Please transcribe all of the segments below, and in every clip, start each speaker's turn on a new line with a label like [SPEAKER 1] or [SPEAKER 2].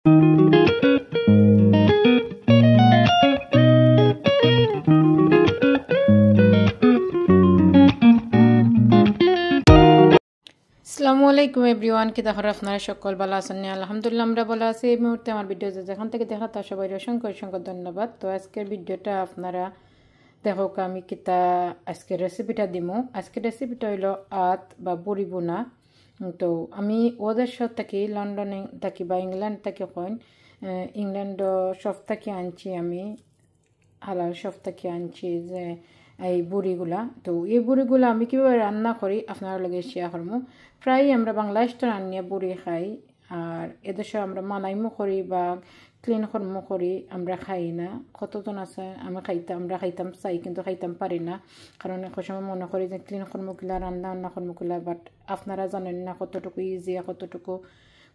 [SPEAKER 1] আসসালামু আলাইকুম এভরিওয়ান, কি দেখো আপনারা সকল ভালো আছেন? আলহামদুলিল্লাহ আমরা ভালো আছি। এই মুহূর্তে আমার ভিডিও যেখান থেকে দেখা তার সবাই অসংখ্য অসংখ্য ধন্যবাদ। তো আজকের ভিডিওটা আপনারা দেখো আমি কিতা আজকে রেসিপিটা দিমু। আজকের রেসিপিটা হইলো আত বা বড়ি বোনা। তো আমি ওদের সব থাকি লন্ডনে থাকি বা ইংল্যান্ড থেকে কইন, ইংল্যান্ড সব থেকে আনছি আমি, হালাল সব থেকে আনছি যে এই বুড়িগুলা। তো এই বুড়িগুলা আমি কীভাবে রান্না করি আপনার লগে শেয়ার করবো। প্রায় আমরা বাংলাদেশ তো রান্নিয়া বুড়ি খাই, আর এদেশে আমরা মানাইমো করি বা ক্লিন কর্ম করি, আমরা খাই না। কতজন আছে আমরা খাইতাম চাই কিন্তু খাইতাম পারি না, কারণ এক সময় মনে করি যে ক্লিন কর্মগুলা রান্না কর্মগুলা, বাট আপনারা জানেন না কতটুকু ইজি কতটুকু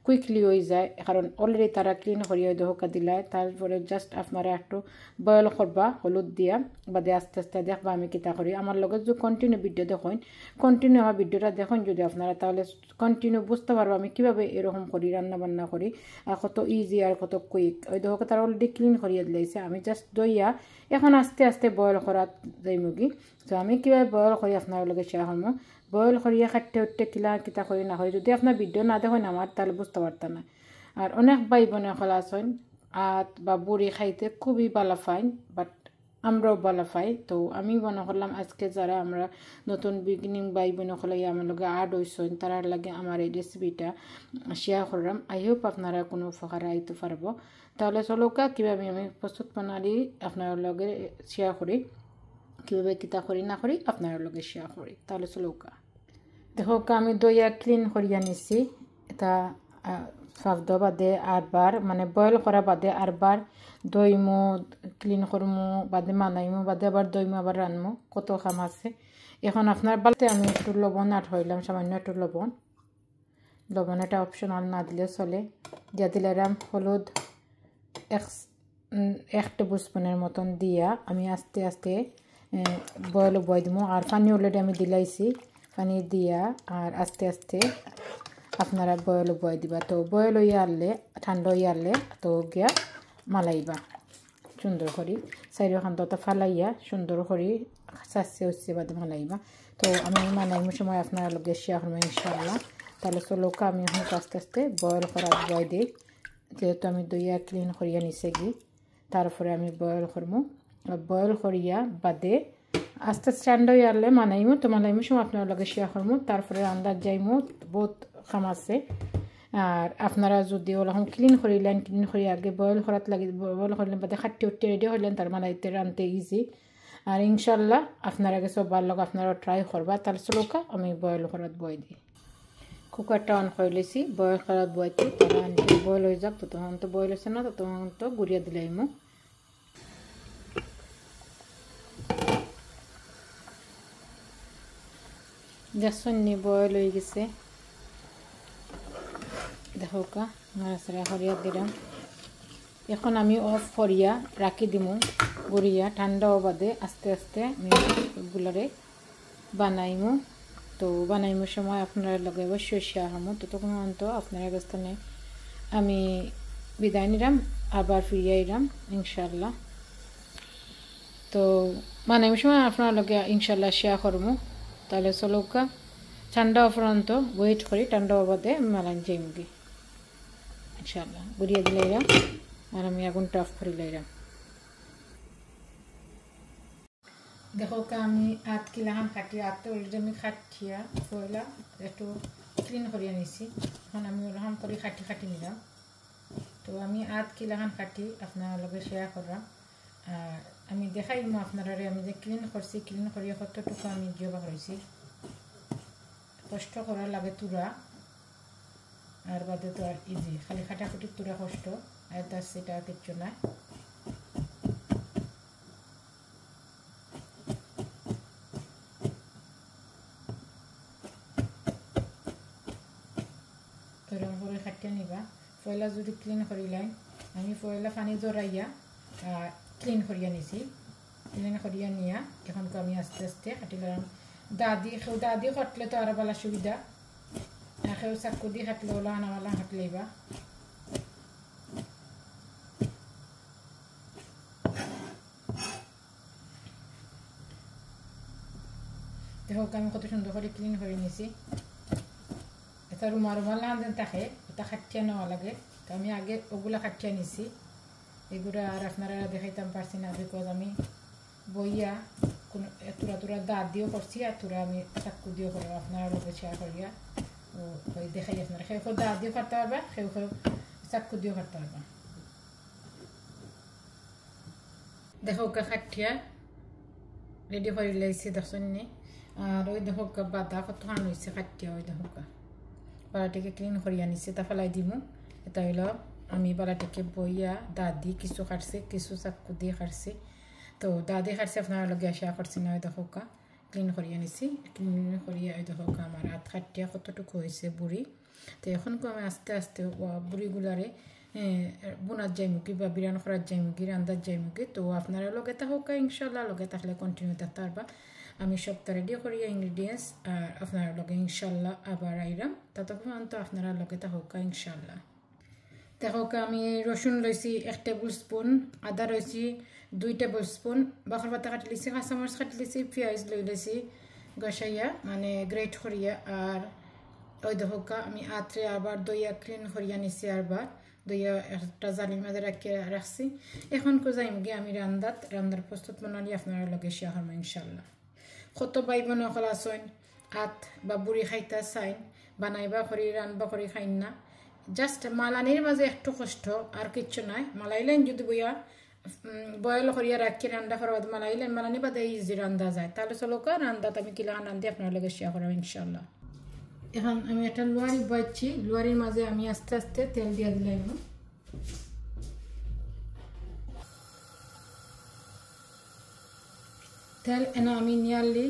[SPEAKER 1] কুইকলি হয়ে যায়, কারণ অলরেডি তারা ক্লিন করিয়া ধোকা দিলায়। তারপরে জাস্ট আপনারা একটু বয়েল করবা হলুদ দিয়া, বাদে আস্তে আস্তে দেখবা আমি কিতা করি। আমার লগে যদি কন্টিনিউ ভিডিও দেখেন, কন্টিনিউ আমার ভিডিওটা দেখেন যদি আপনারা, তাহলে কন্টিনিউ বুঝতে পারবো আমি কীভাবে এরকম করি, রান্না বান্না করি, আর কত ইজি আর কত কুইক। ওই ধোকা তারা অলরেডি ক্লিন করিয়া দিলাইছে, আমি জাস্ট দইয়া এখন আস্তে আস্তে বয়েল করা যাই মুগি। তো আমি কীভাবে বয়েল করি আপনার লগে শেয়ার করবো। বয়েল করিয়া খাটতে উঠতে কিতা করি না করি, যদি আপনার ভিডিও না দেখেন আমার তাহলে বুঝতে পারতাম না। আর অনেক ভাই বোনে খোলা আছেন আত বা বুড়ি খাইতে খুবই ভালো ফাইন, বাট আমরাও ভালো পাই। তো আমি মনে করলাম আজকে যারা আমরা নতুন বিগিনিং ভাই বোনে খোলাই আমার লগে আড হয়েছেন, তারার লাগে আমার এই রেসিপিটা শেয়ার করলাম। আই হোপ আপনারা কোনো উপকার আইতে পারবো। তাহলে চলোকা কীভাবে আমি প্রস্তুত প্রণালী আপনার লগে শেয়ার করি, কীভাবে কিতা করি না করি আপনার লগে শেয়ার করি। তাহলে চলোকা দেখো আমি দইয়া ক্লিন করিয়া নিছি। এটা ফাফদ বাদে আরবার মানে বয়েল করা বাদে আরবার দইমু, ক্লিন করমু, বাদে মানাইমু, বাদে আবার দইমু, আবার রানমু, কত কাম আছে। এখন আপনার বালতে আমি একটু লবণ আট হইলাম, সামান্য একটু লবণ এটা অপশনাল, না দিলে চলে। দিয়া দিলাম হলুদ 1 টেবিল স্পুনের মতন দিয়া আমি আস্তে আস্তে বয়েল বয় দিমু। আর পানি অলরেডি আমি দিলাইছি, পানি দিয়া আর আস্তে আস্তে আপনারা বয়েল বয় দিবা। তো বয়েল হইয়া আনলে ঠান্ডা হইয়া আনলে তো গিয়া মালাইবা সুন্দর করি, চাইরো খান্তটা ফালাইয়া সুন্দর করি চাচ্ছে হচ্ছে বাদে মালাইবা। তো আমি মানাইমো সময় আপনারা লগে শেয়ার করবো ইনশাআল্লাহ। তাহলে চলোকা আমি এখন আস্তে আস্তে বয়েল করা বয় দিই, যেহেতু আমি দইয়া ক্লিন করিয়া নিছে গি। তারপরে আমি বয়েল করবো, বয়েল করিয়া বাদে আস্তে আস্তে ঠান্ডা হয়ে আনলে মানাইমো। তো মানাইমো সময় আপনার লগে শেয়ার করবো। তারপরে আন্দাজ যাইমো, বহুত কাম আছে। আর আপনারা যদি ওরকম ক্লিন করিলেন, ক্লিন করি আগে বয়েল করাত লাগে, বয়েল করলেন বাদে খাটতে উঠতে রেডি হইলেন, তার মানাইতে রানতে ইজি। আর ইনশাল্লাহ আপনারা আগে সব ভালো আপনারা ট্রাই করবা। তার চলোকা আমি বয়েল করাত বয় দিই। কুকারটা অন করে লেছি, বয়েল করাত বইতে তারা বয়েল হয়ে যাক। তো তখন তো বয়েল হয়েছে না, তো তখন তো গুড়িয়া দিলাইমু। দেখছেন নি বয়েল হয়ে গেছে, দেখো নাড়াচাড়া করিয়া দিলাম। এখন আমি অফ করিয়া রাখি দিমু গড়িয়া, ঠান্ডা বাদে আস্তে আস্তে আমি গুলারে বানাইমু। তো বানাইমু সময় আপনারা লগে অবশ্যই শেয়ার হমু। তো তখন তো আপনারা কাছে আমি বিদায় নিলাম, আবার ফিরিয়ে আইলাম ইনশাল্লাহ। তো বানাইমু সময় আপনার লগে ইনশাল্লাহ শেয়ার করবো। তাহলে চলোকা ঠান্ডা অপরন্ত ওয়েট করি, ঠান্ডা বাদে মালান যাইমুগি ইনশাল্লাহ। গুড়িয়ে দিলাইলাম আর আমি আগুনটা অফ করে লাইলাম। দেখো আমি আধ কিলাখান কাটি, আধটা অলরেডি আমি খাটিয়া পয়লা একটু ক্লিন করিয়া নিছি। এখন আমি ওরকম করে খাটি নিলাম। তো আমি আধ কিলাখান কাটি আপনার লগে শেয়ার করলাম। আর আমি দেখাইমো আপনারা আমি যে ক্লিন করছি, ক্লিন করিয়া কতটুকু আমি জবা করেছি। কষ্ট করা লাগে তুরা, আর বাদে তো আর ইজি, খালি খাটাখুটির তুরা কষ্ট, আর তার সেটা কিচ্ছু না। এরকম করে খাটিয়ে নিবা। পয়লা যদি ক্লিন করিলেন, আমি পয়লা পানি জড়াইয়া ক্লিন করিয়া নিছি। ক্লিন করিয়া নিয়া এখন আমি আস্তে আস্তে কাটিলাম। দাদি কাটলে তো আরো ভালো সুবিধা, কেউ চাকু দিয়ে কাটলে ওলা আনাওয়ালা কাটলেইবা। দেখো আমি কত সুন্দর করে ক্লিন করে নিয়েছি। এটা রুমাল লাগান থাকে, ওটা খাটিয়ে নেওয়া লাগে। তো আমি আগে ওগুলা খাটিয়ে নিছি, এগুলো আর আপনারা দেখাইতাম পারছি না, বিকজ আমি বইয়া কোনো তুরা দাঁত দিয়েও করছি, আর তুরা আমি চাকু দিয়েও করবো। আপনারা লোকে শেয়ার করিয়া ওই দেখাই আপনারা, কেউ কেউ দাঁত দিয়েও কাটতে পারবা, কেউ কেউ চাকু দিয়েও কাটতে পারবা। দেখো খাটিয়া রেডি করে লাইছি দেখছেন নি। আর ওই দেখো বাদা কতক্ষণ হয়েছে খাটিয়া, ওই দেখো বালাটিকে ক্লিন করিয়া নিচ্ছে, তা ফেলাই দিমু। এটা হইল আমি বালাটিকে বইয়া দাঁত দিয়ে কিছু কাটছি, কিছু চাকু দিয়ে কাটছি। তো দাঁত দিয়ে কাটছি, আপনারা লগে শেয়ার করছি না। ওই দেখো ক্লিন করিয়া নিছি, ক্লিন করিয়া ওই দেখো আমার হাত খাটিয়া কতটুকু হয়েছে বুড়ি। তো এখন আমি আস্তে আস্তে বুড়িগুলারে বোনার যাইমুখী বা বিরান করার যাইমুখী, রান্দার যাইমুখী। তো আপনারা লগে থাকা ইনশাল্লাহ, লগে থাকলে কন্টিনিউ থাকতে পারবা। আমি সবটা রেডি করিয়া ইনগ্রিডিয়েন্টস আর আপনার লগে ইনশাল্লাহ আবার আইরাম, ততক্ষণ তো আপনারা লগে থাকা ইনশাল্লাহ। দেখো আমি রসুন লইছি 1 টেবিল স্পুন, আদা রয়েছি 2 টেবিল স্পুন, বাখর পাতা কাটি লিছি, কাঁচামরিচ কাটি লিছি, পেঁয়াজ লইছি গসাইয়া মানে গ্রেট করিয়া। আর ওই দেখো আমি আত্রে আবার দইয়া ক্লিন করিয়া নিছি, আরবার দইয়া একটা জালির মাঝে রাখছি। এখন যাইম গিয়ে আমি রান্দার প্রস্তুত বানালি আপনারা লগে শেয়ার করবো ইনশাল্লাহ। কত ভাই বোন সকল আছেন আত বা বুড়ি খাইতা চাইন, বানাইবা করি রানবা করি খাইন না। জাস্ট মালানির মাঝে একটু কষ্ট, আর কিচ্ছু নাই। মালাইলেন যদি বইয়া বয়েল করিয়া রাখি রান্না করার বাদ মালাইলেন, মালানি বাদে ইজি রান্ধা যায়। তাহলে চলো রান্দাত আমি কিলা রান্ধি আপনার লগে শেয়ার করবো ইনশাল্লাহ। এখন আমি একটা লোয়ারি বইছি, লোয়ারির মাঝে আমি আস্তে আস্তে তেল দিয়া দিলাম। তেল এনে আমি নিয়ারলি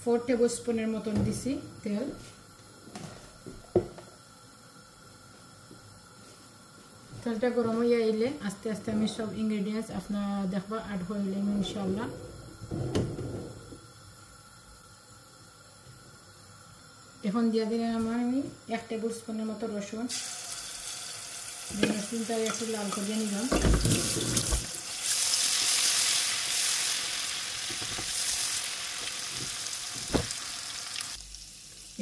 [SPEAKER 1] 4 টেবিল স্পুনের মতন দিছি তেল। তেলটা গরম হয়ে আইলে আস্তে আস্তে আমি সব ইনগ্রেডিয়েন্টস আপনারা দেখবা অ্যাড হইলে ইনশাল্লাহ। এখন দিয়ে দিলাম আমার আমি 1 টেবিল স্পুনের মতো রসুন। রসুনটা একটু লাল করে নিলাম।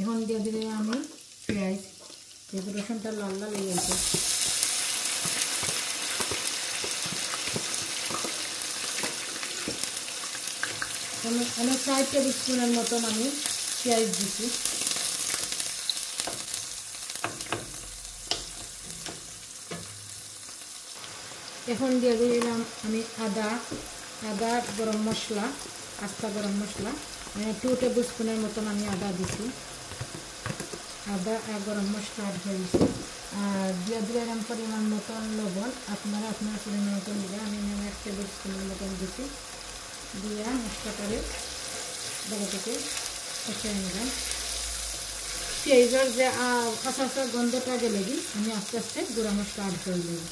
[SPEAKER 1] এখন দিয়ে দিলাম আমি পেঁয়াজ, যেহেতু রসুনটা লাল লাল হয়ে গেছে। আমি 4 টেবিল স্পুনের মতন আমি পেঁয়াজ দিছি। এখন দিয়ে দিলাম আমি আদা গরম মশলা, আস্তা গরম মশলা 2 টেবিল স্পুনের মতন আমি আদা দিছি। আদা আর গরম মশলা অ্যাড করে দিছি। আর দিয়ে দিলাম পরিমাণ মতন লবণ, আপনারা আপনার পরিমাণ মতন দিলে আমি 1 টেবিল স্পুনের মতন দিছি। দিয়ে মশলাটারে বড় থেকে কষিয়ে নিলাম। পেঁয়াজের যে কাঁচা গন্ধটা গেলে দিই আমি আস্তে আস্তে গুঁড়া মশলা অ্যাড করে দিই।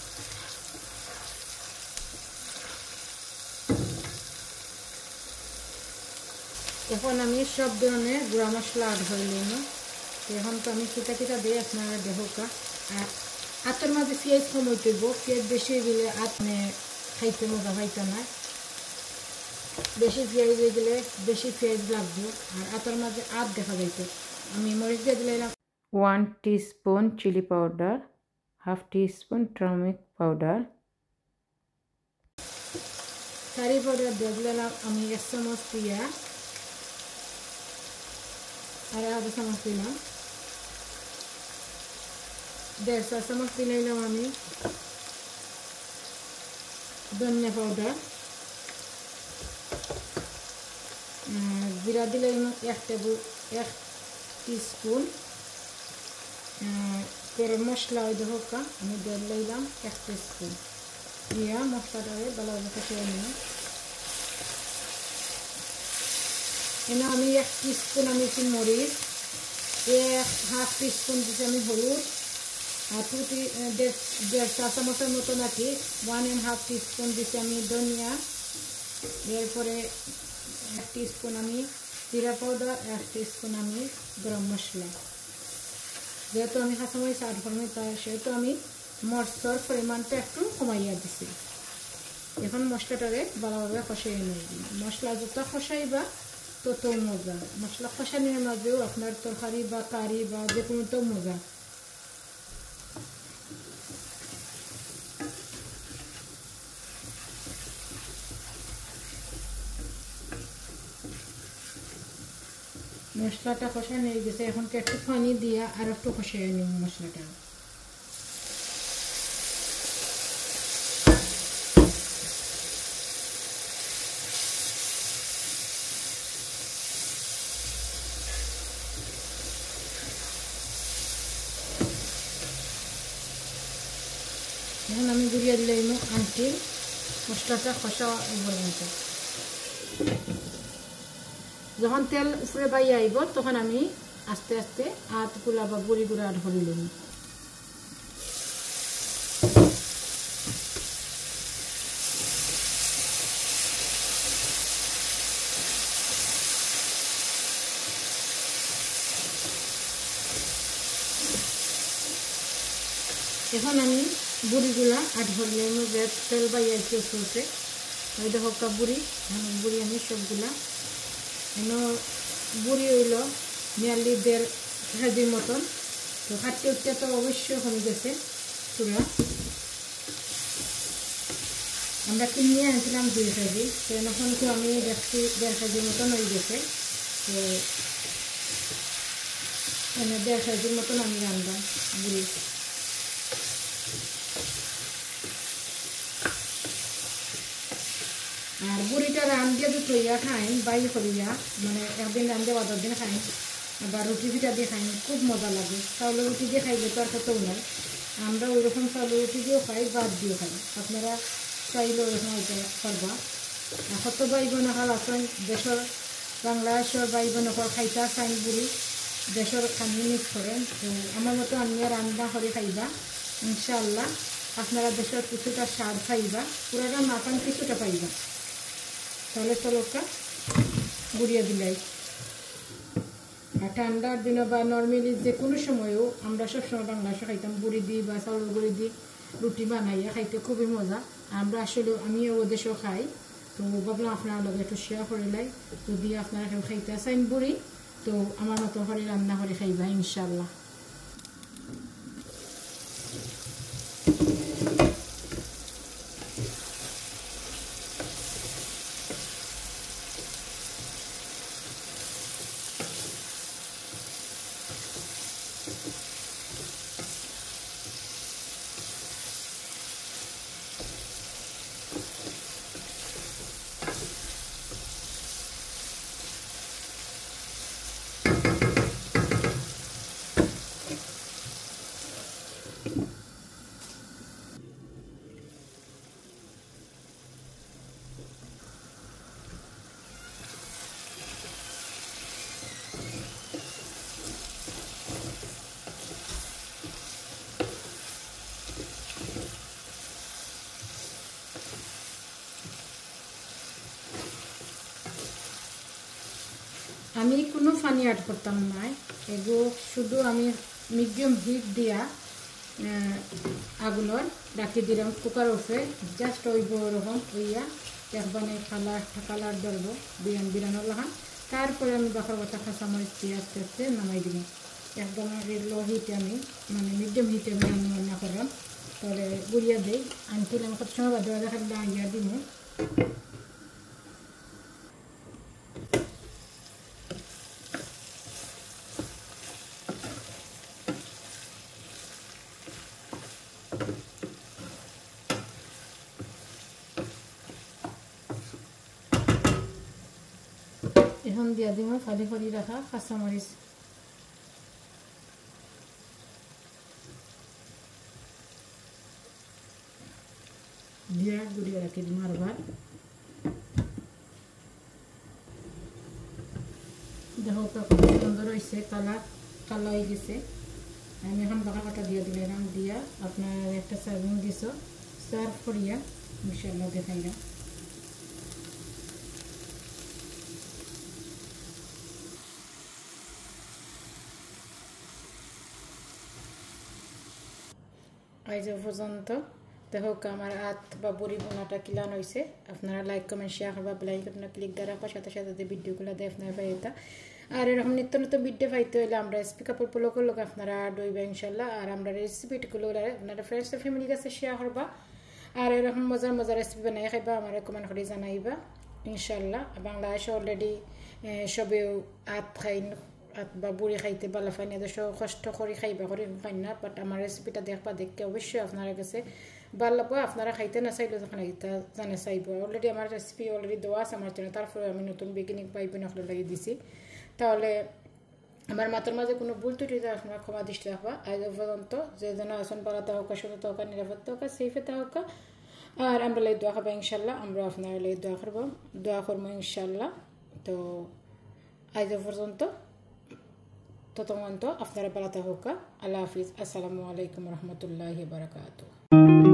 [SPEAKER 1] এখন আমি সব ধরনের গুঁড়া মশলা অ্যাড করে নিলাম। এখন তো আমি কিটা দিই আপনারা দেখোকা। আর আতের মাঝে পেঁয়াজ কম হইতেব, পেঁয়াজ বেশি দিলে আত খাইতে মজা পাইতে না। বেশি পেঁয়াজ দিয়ে দিলে বেশি পেঁয়াজ লাগবে, আর আতের মাঝে আত দেখা যাইতে। আমি মরিচ দিয়ে দিলাম 1 teaspoon chilli powder, 1/2 teaspoon turmeric powder, curry powder দিয়ে দিলাম আমি 1 চামচ দিয়া, আর 1/2 চামচ দিলাম, 1.5 চামচ দিলাম আমি ধনিয়া পাউডার, জিরা দিলাম 1 টিস্পুন, গরম মশলা ওই দেখো আমি দিলাম 1 টিস্পুন। দিয়া মশলাটাকে ভালোভাবে কষিয়ে নিলাম। এনে আমি 1 টিস্পুন আমি মরিচ, 1/2 টিস্পুন দিচ্ছি আমি হলুদ, আর 1.5 চা চামচের মতো নাকি 1.5 টিস্পুন দিচ্ছি আমি ধনিয়া, এরপরে 1 টিস্পুন আমি জিরা পাউডার, 1 টিস্পুন আমি গরম মশলা। যেহেতু আমি কাঁচামরিচ অ্যাড করবো সেহেতু আমি মরিচের পরিমাণটা একটু কমাইয়া দিছি। এখন মশলাটারে ভালোভাবে কষাইয়ে নিয়ে দিই। মশলা যত কষাইবা তত মজা। মশলা কষানোর মাঝেও আপনার তরকারি বা কারি বা যে কোনো তো মজা। মশলাটা কষানো হয়ে গেছে, এখন একটু পানি দিয়ে আর একটু কষিয়ে নিব মশলাটা। এখন আমি গুলিয়ে দিলাম আনটি মশলাটা কষা পর্যন্ত। যখন তেল উপরে বাইয়ে আইব তখন আমি আস্তে আস্তে আতগুলা বা বড়িগুলা ধরে লম। এখন আমি বুড়িগুলা আর ধরলাম যে তেল বাইয়ে আইছে উপরে, ওই দেখো বুড়ি, বুড়ি আমি সবগুলা এন বুড়ি হইল নিয়ারলি 1.5 কেজির মতন। তো কাটতে উঠতে তো অবশ্যই কমে গেছে পুরা। আমরা কিনে আনছিলাম 2 কেজি, তো এখন তো আমি দেখছি 1.5 কেজির মতন হয়ে গেছে। তো 1.5 কেজির মতন আমি রান্না বুড়ি। আর বুড়িটা রান্ধে যে তৈয়া খাইন বাই করিয়া, মানে একদিন রান্ধে বা 10 দিন খাইন, আবার রুটি পিঠা দিয়ে খাইন, খুব মজা লাগে। চাউলের রুটি দিয়ে খাইলে তো আর কতও নয়, আমরা ওই রকম চাউলের রুটি দিয়েও খাই, ভাত দিয়েও খাই। আপনারা চাইলে ওইরকম হইতে পারবা। কত ভাই বোন আছেন দেশের বাংলাদেশের ভাই বোন খাইতা চাইন বুড়ি, দেশের খানি মিক্স করেন। তো আমার মতো আমি রান্না করে খাইবা ইনশাআল্লাহ। আপনারা দেশের কিছুটা স্বাদ পাইবা, পুরাটা না পান কিছুটা পাইবা। তাহলে চলোটা গুড়িয়ে দিলাই। আর ঠান্ডার দিনে বা নর্মালি যে কোনো সময়ও আমরা সবসময় বাংলাদেশে খাইতাম বুড়ি দিই বা চাউলের গুঁড়ি দিই রুটি বানাইয়া খাইতে খুবই মজা। আমরা আসলে আমিও ও দেশেও খাই, তো ভাবলাম আপনার লগে একটু শেয়ার করে লাই। যদি আপনারা কেউ খাইতে চাইন বুড়ি, তো আমার মতো করে রান্না করে খাইবা ইনশাআল্লাহ। আমি কোনো পানি অ্যাড করতাম না, এগুলো শুধু আমি মিডিয়াম হিট দিয়া আগুনের রাখি দিলাম কুকার উপরে। জাস্ট ওই রকম হইয়া একবারে কালার ধরব বিরানোর লাগান। তারপরে আমি বাকার বাটা কাঁচামরিচ দিয়ে আস্তে আস্তে নামাই দিব। একদম লো হিটে আমি মানে মিডিয়াম হিটে আমি রান্না করলাম। তাহলে গুড়িয়া দিই আনছিল আমি কত সময় বাদে বাদে খালি ইয়া দিব। এখন দিয়া দিব ফালি ফালি রাখা কাঁচামরিচ। দিয়া গুড়িয়ে রাখি দিব আরবার। দেখো কত সুন্দর হয়েছে, কালা হয়ে গেছে। আমি এখন বাঁকা কাটা দিয়ে দিলাম, দিয়া আপনার একটা সার্ভিং দিছ সার্ভ করিয়া ইনশাআল্লাহ দেখাইলাম। আজ পর্যন্ত দেখো আমার হাত বা বড়ি বোনাটা কিলান হয়েছে। আপনারা লাইক কমেন্ট শেয়ার করবা, বেলাইকন বাটনে ক্লিক দিয়ে রাখবা, সাথে সাথে ভিডিওগুলো দিয়ে আপনারা পাইতা। আর এরকম নিত্য নতুন ভিডিও পাইতে হইলে আমরা রেসিপি কাপড় পোলোকের লোক আপনারা ডইবা ইনশাল্লাহ। আর আমরা রেসিপিগুলো আপনারা ফ্রেন্ডস ফ্যামিলির কাছে শেয়ার করবা। আর এরকম মজার মজার রেসিপি বানাই খাইবা, আমার কমেন্ট করে জানাইবা ইনশাল্লাহ। বাংলাদেশে অলরেডি সবেও আত খাইন, আত বা বুড়ি খাইতে বালা ফাইন, এদের কষ্ট করে খাইবা করে খাই না। বাট আমার রেসিপিটা দেখবা, দেখতে অবশ্যই আপনারা কাছে ভালো লাগবো। আপনারা খাইতে না চাইলেও যখন এটা জানে চাইব। অলরেডি আমার রেসিপি অলরেডি দেওয়া আছে আমার চ্যানেলে, তারপরে আমি নতুন বিগিনিং পাইব নকলে লাগিয়ে দিছি। তাহলে আমার মাথার মাঝে কোনো ভুল ত্রুটিতে আপনারা ক্ষমা দৃষ্টি রাখবা। আজ পর্যন্ত যে যেন আসন পালাতে হোক, সুস্থ হোক, নিরাপত্তা হোক, সেফেতে হোক। আর আমরা লাই দোয়া খাবো ইনশাল্লাহ, আমরা আপনারা লাই দোয়া করবো ইনশাল্লাহ। তো আজ পর্যন্ত ততক্ষণ আপনারা পালাতে হোক। আল্লাহ হাফিজ। আসসালামু আলাইকুম রহমতুল্লাহি বারাকাতুহু।